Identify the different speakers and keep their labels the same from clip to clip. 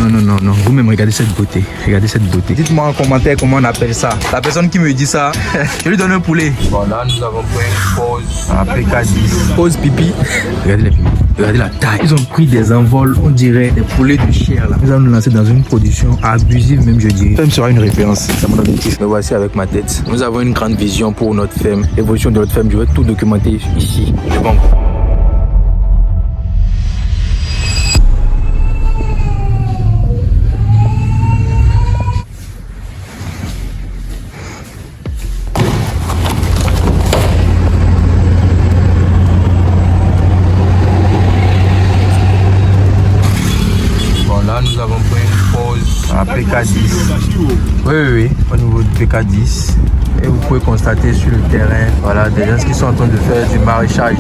Speaker 1: non. Vous-même, regardez cette beauté. Regardez cette beauté. Dites-moi en commentaire comment on appelle ça. La personne qui me dit ça, je lui donne un poulet. Bon, là, nous avons pris une pause après 4-10. Pause pipi. Regardez les piments. Regardez la taille. Ils ont pris des envols, on dirait des poulets de chair là. Nous allons nous lancer dans une production abusive, même je dirais. Ça me sera une référence. C'est mon objectif. Me voici avec ma tête. Nous avons une grande vision pour notre ferme. L'évolution de notre ferme, je vais tout documenter ici, devant vous. Nous avons pris une pause à PK10. Oui, au niveau de PK10. Et vous pouvez constater sur le terrain, voilà, des gens qui sont en train de faire du maraîchage.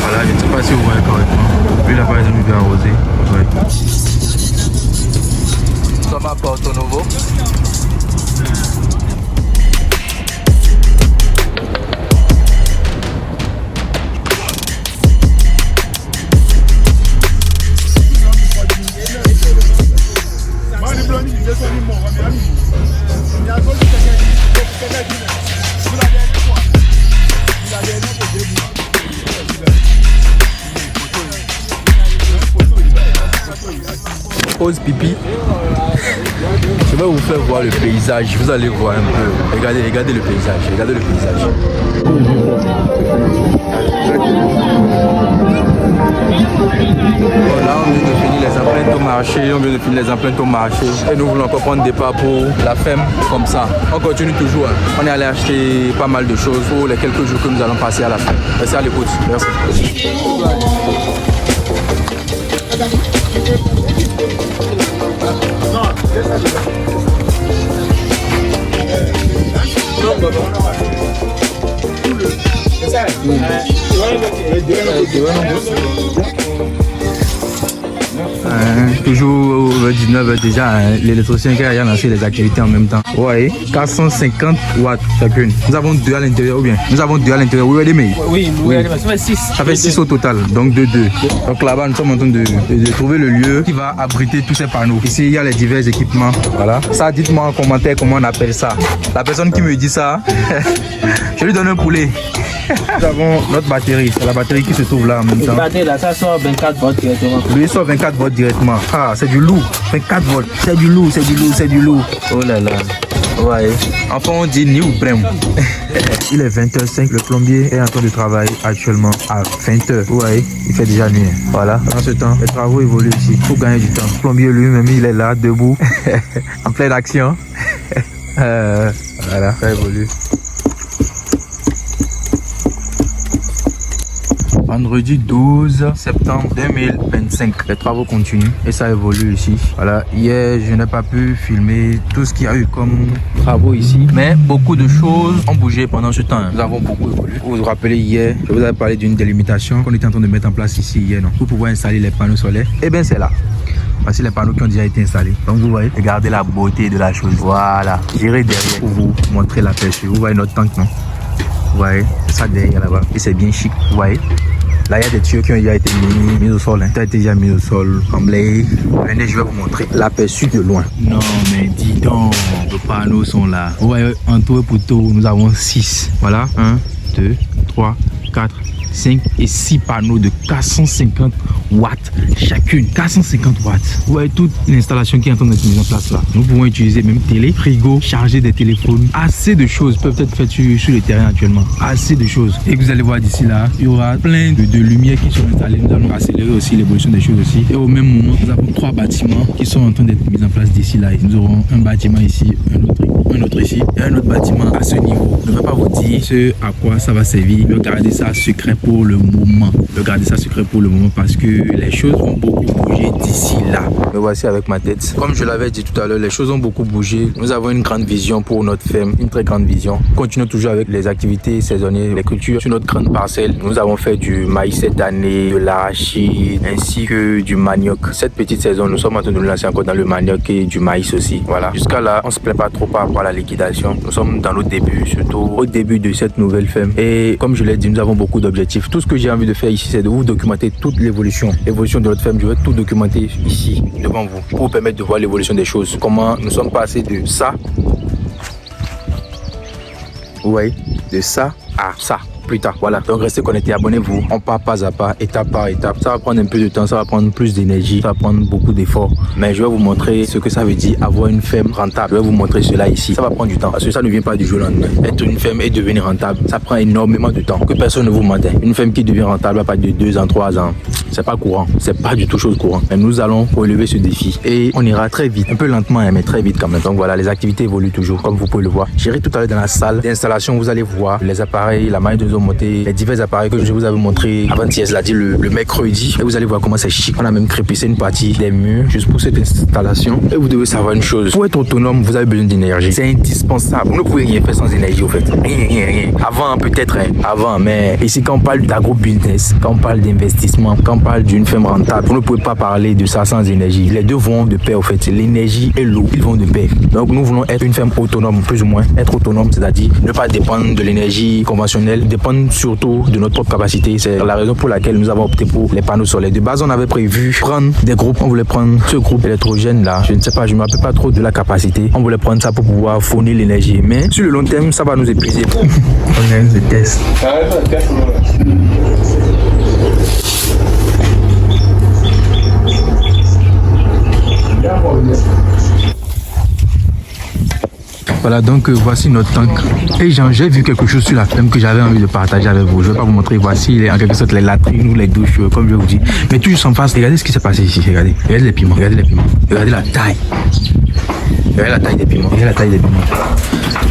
Speaker 1: Voilà, je ne sais pas si vous voyez correctement. Lui là-bas, ils ont bien arrosé. Ouais. Nous sommes à Porto Novo. Pause pipi. Je vais vous faire voir le paysage. Vous allez voir un peu. Regardez le paysage. Regardez le paysage. Bon, là, on vient de finir les empreintes au marché. Et nous voulons encore prendre des pas pour la ferme comme ça. On continue toujours. On est allé acheter pas mal de choses pour les quelques jours que nous allons passer à la ferme. Restez à l'écoute. Merci. Toujours 19h déjà, l'électricien qui a lancé les activités en même temps. Ouais, 450 watts chacune. Nous avons deux à l'intérieur ou bien? Nous avons deux à l'intérieur. Oui, ça fait 6. Ça fait 6 au total, donc 2. Donc là-bas, nous sommes en train de trouver le lieu qui va abriter tous ces panneaux. Ici, il y a les divers équipements. Voilà. Ça, dites-moi en commentaire comment on appelle ça. La personne qui me dit ça, je lui donne un poulet. Nous avons notre batterie, c'est la batterie qui se trouve là en même temps. La batterie là, ça sort 24 volts directement. Lui sort 24 volts directement. Ah, c'est du lourd. 24 volts. C'est du lourd. Oh là là. Ouais. Enfin, on dit ni ou brem. Il est 20h05. Le plombier est en train de travailler actuellement à 20h. Ouais, il fait déjà nuit. Voilà. Dans ce temps, les travaux évoluent ici pour gagner du temps. Le plombier lui-même, il est là, debout, en pleine action. Voilà, ça évolue. Vendredi 12 septembre 2025, les travaux continuent et ça évolue ici. Voilà, hier je n'ai pas pu filmer tout ce qu'il y a eu comme travaux ici, mais beaucoup de choses ont bougé pendant ce temps. Nous avons beaucoup évolué. Vous vous rappelez hier, je vous avais parlé d'une délimitation qu'on était en train de mettre en place ici hier, non, pour pouvoir installer les panneaux solaires. Et bien c'est là. Voici les panneaux qui ont déjà été installés. Donc vous voyez, regardez la beauté de la chose. Voilà, j'irai derrière pour vous montrer l'aperçu. Vous voyez notre tank, non? Vous voyez, c'est ça derrière là-bas. Et c'est bien chic, vous voyez. Là, il y a des tuyaux qui ont déjà été mis au sol. Ça a été déjà mis au sol. Venez, je vais vous montrer l'aperçu de loin. Non, mais dis donc, les panneaux sont là. Vous voyez, en tout et pour tout, nous avons 6. Voilà, 1, 2, 3, 4, 5 et 6 panneaux de 450 watts chacune. 450 watts. Vous voyez toute l'installation qui est en train d'être mise en place là. Nous pouvons utiliser même télé, frigo, charger des téléphones. Assez de choses peuvent être faites sur le terrain actuellement. Assez de choses. Et vous allez voir d'ici là, il y aura plein de lumières qui sont installées. Nous allons accélérer aussi l'évolution des choses aussi. Et au même moment, nous avons 3 bâtiments qui sont en train d'être mis en place d'ici là. Nous aurons un bâtiment ici, un autre ici et un autre bâtiment à ce niveau. Je ne vais pas vous dire ce à quoi ça va servir. Regardez ça secret pour le moment. Regardez ça secret pour le moment parce que les choses vont beaucoup bouger d'ici là. Me voici avec ma tête. Comme je l'avais dit tout à l'heure, les choses ont beaucoup bougé. Nous avons une grande vision pour notre ferme, une très grande vision. Continuons toujours avec les activités saisonnières, les cultures sur notre grande parcelle. Nous avons fait du maïs cette année, de l'arachide ainsi que du manioc. Cette petite saison, nous sommes en train de nous lancer encore dans le manioc et du maïs aussi. Voilà. Jusqu'à là, on se plaît pas trop par rapport à la liquidation. Nous sommes dans nos débuts, surtout au début de cette nouvelle ferme. Et comme je l'ai dit, nous avons beaucoup d'objectifs. Tout ce que j'ai envie de faire ici, c'est de vous documenter toute l'évolution de notre ferme. Je vais tout documenter ici, devant vous pour vous permettre de voir l'évolution des choses. Comment nous sommes passés de ça, vous voyez, de ça à ça. Plus tard. Voilà, donc restez connectés, abonnez-vous. On part pas à pas, étape par étape. Ça va prendre un peu de temps, ça va prendre plus d'énergie, ça va prendre beaucoup d'efforts. Mais je vais vous montrer ce que ça veut dire avoir une ferme rentable. Je vais vous montrer cela ici. Ça va prendre du temps parce que ça ne vient pas du jour au lendemain. Être une ferme et devenir rentable, ça prend énormément de temps. Que personne ne vous mente. Une ferme qui devient rentable à partir de 2 ans, 3 ans, c'est pas courant. C'est pas du tout chose courante. Mais nous allons relever ce défi et on ira très vite. Un peu lentement, mais très vite quand même. Donc voilà, les activités évoluent toujours, comme vous pouvez le voir. J'irai tout à l'heure dans la salle d'installation. Vous allez voir les appareils, la manière de nous monter, les divers appareils que je vous avais montré avant-hier, c'est-à-dire le mercredi. Et vous allez voir comment c'est chic. On a même crépissé une partie des murs juste pour cette installation. Et vous devez savoir une chose. Pour être autonome, vous avez besoin d'énergie. C'est indispensable. Vous ne pouvez rien faire sans énergie, au fait. Rien. Avant, peut-être, avant. Mais ici, quand on parle d'agro-business, quand on parle d'investissement, quand on parle d'une ferme rentable, vous ne pouvez pas parler de ça sans énergie. Les deux vont de pair, au fait. L'énergie et l'eau, ils vont de pair. Donc, nous voulons être une ferme autonome, plus ou moins. Être autonome, c'est-à-dire ne pas dépendre de l'énergie conventionnelle, dépendre surtout de notre propre capacité. C'est la raison pour laquelle nous avons opté pour les panneaux solaires. De base, on avait prévu prendre des groupes. On voulait prendre ce groupe électrogène là. Je ne sais pas, je ne me rappelle pas trop de la capacité. On voulait prendre ça pour pouvoir fournir l'énergie. Mais sur le long terme, ça va nous épuiser. On a des tests. Voilà, donc voici notre tank. Et j'ai vu quelque chose sur la ferme que j'avais envie de partager avec vous. Je ne vais pas vous montrer. Voici en quelque sorte les latrines ou les douches, comme je vous dis. Mais toujours en face, regardez ce qui s'est passé ici. Regardez les piments. Regardez les piments. Regardez la taille. Regardez la taille des piments. Regardez la taille des piments.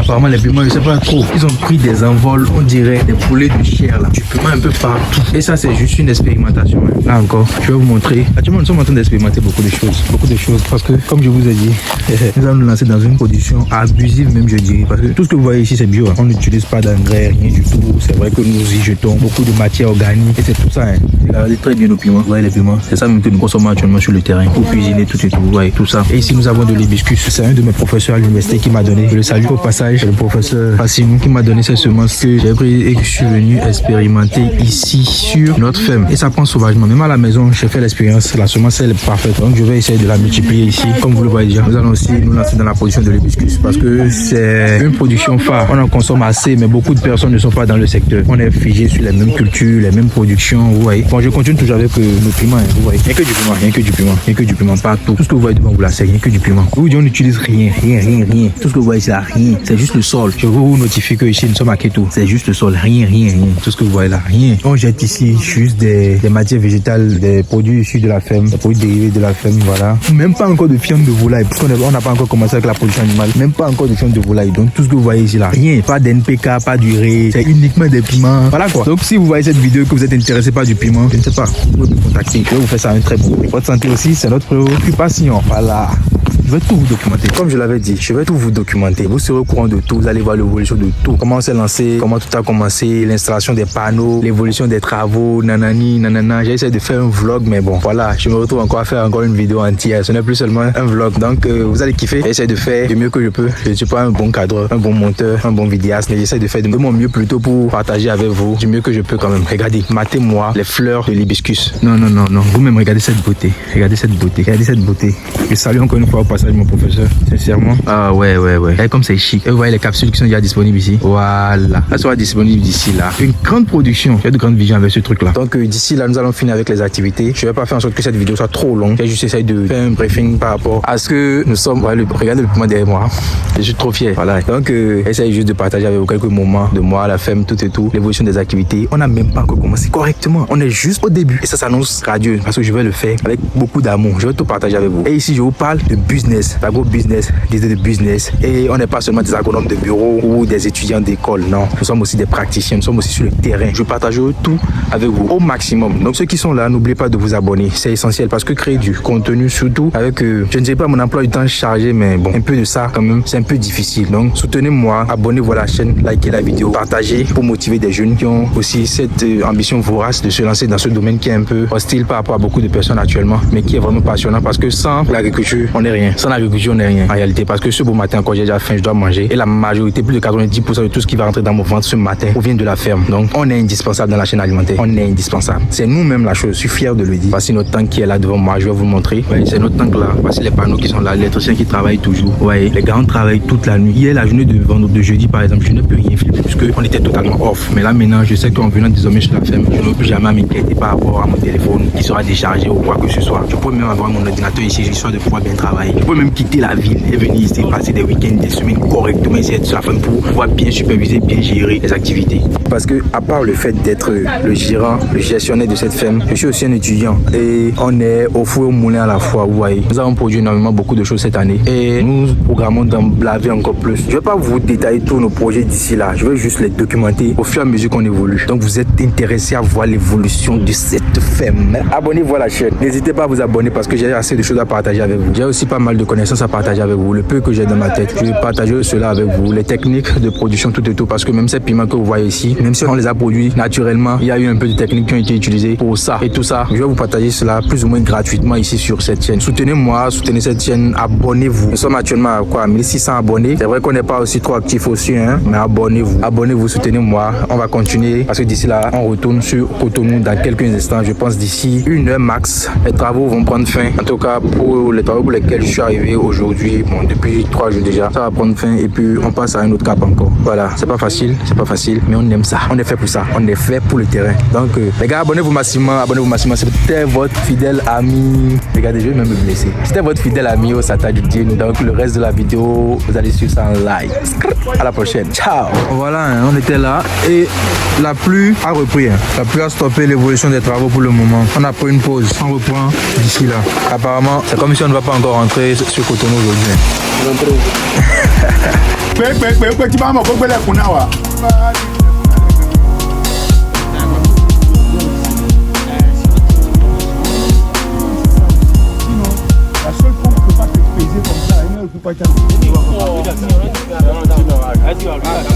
Speaker 1: Apparemment, les piments, je ne sais pas trop. Ils ont pris des envols, on dirait des poulets de chair là. Du piment un peu partout. Et ça, c'est juste une expérimentation. Là encore, je vais vous montrer. Actuellement, nous sommes en train d'expérimenter beaucoup de choses. Parce que, comme je vous ai dit, nous allons nous lancer dans une production abusive, même je dirais. Parce que tout ce que vous voyez ici, c'est bio. On n'utilise pas d'engrais, rien du tout. C'est vrai que nous y jetons beaucoup de matière organique. Et c'est tout ça. Regardez très bien nos piments. Vous voyez les piments. C'est ça même que nous consommons actuellement sur le terrain. Pour cuisiner tout et tout. Vous voyez tout ça. Et ici, nous avons de l'hibiscus. C'est un de mes professeurs à l'université qui m'a donné. Je le salue au passage. Le professeur Fassinou qui m'a donné ces semences que j'ai pris et que je suis venu expérimenter ici sur notre ferme. Et ça prend sauvagement. Même à la maison, j'ai fait l'expérience. La semence, elle est parfaite. Donc, je vais essayer de la multiplier ici. Comme vous le voyez déjà, nous allons aussi nous lancer dans la production de l'hibiscus parce que c'est une production phare. On en consomme assez, mais beaucoup de personnes ne sont pas dans le secteur. On est figé sur les mêmes cultures, les mêmes productions. Vous voyez. Bon, je continue toujours avec nos piments. Vous voyez. Rien que du piment partout. Tout ce que vous voyez devant vous là, c'est rien que du piment. Vous, on n'utilise rien. Tout ce que vous voyez, c'est rien. C'est juste le sol. Je vous notifie que ici, nous sommes à Kétou. C'est juste le sol. Rien. Tout ce que vous voyez là, rien. On jette ici juste des matières végétales, des produits issus de la ferme, des produits dérivés de la ferme, voilà. Même pas encore de fientes de volaille, parce qu'on n'a pas encore commencé avec la production animale. Même pas encore de fientes de volaille. Donc, tout ce que vous voyez ici là, rien. Pas d'NPK, pas d'urée. C'est uniquement des piments. Voilà quoi. Donc, si vous voyez cette vidéo que vous êtes intéressé par du piment, je ne sais pas, vous pouvez me contacter. Je vais vous faire ça un très bon prix. Votre santé aussi, c'est notre préoccupation. Voilà. Je vais tout vous documenter. Comme je l'avais dit, je vais tout vous documenter. Vous serez au courant de tout. Vous allez voir l'évolution de tout. Comment on s'est lancé, comment tout a commencé, l'installation des panneaux, l'évolution des travaux, nanana. J'ai essayé de faire un vlog, mais bon, voilà. Je me retrouve encore à faire encore une vidéo entière. Ce n'est plus seulement un vlog. Donc, vous allez kiffer. J'essaie de faire du mieux que je peux. Je ne suis pas un bon cadreur, un bon monteur, un bon vidéaste, mais j'essaie de faire de mon mieux plutôt pour partager avec vous du mieux que je peux quand même. Regardez, matez-moi les fleurs de l'hibiscus. Non. Vous-même, regardez cette beauté. Regardez cette beauté. Je salue encore une fois au passage mon professeur, sincèrement. Ah ouais. Et comme c'est chic. Et vous voyez les capsules qui sont déjà disponibles ici. Voilà. Elles seront disponibles d'ici là. Une grande production. J'ai de grandes visions avec ce truc là. Donc d'ici là, nous allons finir avec les activités. Je vais pas faire en sorte que cette vidéo soit trop longue. J'ai juste essayé de faire un briefing par rapport à ce que nous sommes. Regardez le piment derrière moi. Je suis trop fier. Voilà. Donc essayez juste de partager avec vous quelques moments de moi, la ferme, tout et tout. L'évolution des activités. On n'a même pas encore commencé correctement. On est juste au début. Et ça s'annonce radieux parce que je vais le faire avec beaucoup d'amour. Je vais tout partager avec vous. Et ici, je vous parle de business. L'agro-business, des idées de business. Et on n'est pas seulement des agronomes de bureau ou des étudiants d'école. Non. Nous sommes aussi des praticiens. Nous sommes aussi sur le terrain. Je partage tout avec vous au maximum. Donc ceux qui sont là, n'oubliez pas de vous abonner. C'est essentiel parce que créer du contenu, surtout avec, je ne sais pas mon emploi du temps chargé, mais bon, un peu de ça quand même, c'est un peu difficile. Donc soutenez-moi, abonnez-vous à la chaîne, likez la vidéo, partagez pour motiver des jeunes qui ont aussi cette ambition vorace de se lancer dans ce domaine qui est un peu hostile par rapport à beaucoup de personnes actuellement, mais qui est vraiment passionnant parce que sans l'agriculture, on n'est rien. Sans agriculture, on n'est rien en réalité. Parce que ce beau matin, quand j'ai déjà faim, je dois manger. Et la majorité, plus de 90% de tout ce qui va rentrer dans mon ventre ce matin provient de la ferme. Donc, on est indispensable dans la chaîne alimentaire. On est indispensable. C'est nous-mêmes la chose. Je suis fier de le dire. Voici notre tank qui est là devant moi. Je vais vous montrer. Ouais, c'est notre tank là. Voici les panneaux qui sont là. L'électricien qui travaille toujours. Ouais, les gars, on travaille toute la nuit. Hier, la journée de jeudi, par exemple, je ne peux rien filmer puisque on était totalement off. Mais là, maintenant, je sais qu'en venant désormais sur la ferme, je ne peux plus jamais m'inquiéter par rapport à mon téléphone qui sera déchargé ou quoi que ce soit. Je peux même avoir mon ordinateur ici, histoire de pouvoir bien travailler. Je peux même quitter la ville et venir ici, passer des week-ends, des semaines correctement ici sur la ferme pour pouvoir bien superviser, bien gérer les activités. Parce que, à part le fait d'être le gérant, le gestionnaire de cette ferme, je suis aussi un étudiant et on est au four et au moulin à la fois. Vous voyez, nous avons produit énormément beaucoup de choses cette année et nous programmons d'en laver encore plus. Je ne vais pas vous détailler tous nos projets d'ici là, je vais juste les documenter au fur et à mesure qu'on évolue. Donc vous êtes intéressé à voir l'évolution de cette ferme. Abonnez-vous à la chaîne. N'hésitez pas à vous abonner parce que j'ai assez de choses à partager avec vous. J'ai aussi pas mal de connaissances à partager avec vous. Le peu que j'ai dans ma tête, je vais partager cela avec vous. Les techniques de production, tout et tout. Parce que même ces piments que vous voyez ici, même si on les a produits naturellement, il y a eu un peu de techniques qui ont été utilisées pour ça. Et tout ça, je vais vous partager cela plus ou moins gratuitement ici sur cette chaîne. Soutenez-moi, soutenez cette chaîne, abonnez-vous. Nous sommes actuellement à quoi, 1600 abonnés. C'est vrai qu'on n'est pas aussi trop actif aussi, hein, mais abonnez-vous. Abonnez-vous, soutenez-moi. On va continuer parce que d'ici là, on retourne sur Cotonou dans quelques instants. Je pense d'ici 1 heure max. Les travaux vont prendre fin. En tout cas, pour les travaux pour lesquels je suis arrivé aujourd'hui, bon, depuis 3 jours déjà, ça va prendre fin et puis on passe à un autre cap encore. Voilà, c'est pas facile, mais on aime ça. On est fait pour ça. On est fait pour le terrain. Donc, les gars, abonnez-vous massivement. C'était votre fidèle ami. Regardez, je vais même me blesser. C'était votre fidèle ami au Sata du Djinn. Donc, le reste de la vidéo, vous allez suivre ça en live. À la prochaine. Ciao. Voilà, hein, on était là et la pluie a repris. Hein. La pluie a stoppé l'évolution des travaux pour le moment. On a pris une pause. On reprend d'ici là. Apparemment, c'est comme si on ne va pas encore rentrer sur Cotonou aujourd'hui.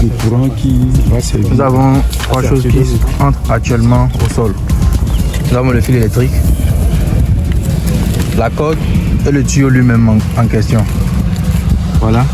Speaker 2: Le courant qui va servir.
Speaker 1: Nous avons 3 choses qui entrent actuellement au sol. Nous avons le fil électrique, la corde et le tuyau lui-même en question. Voilà.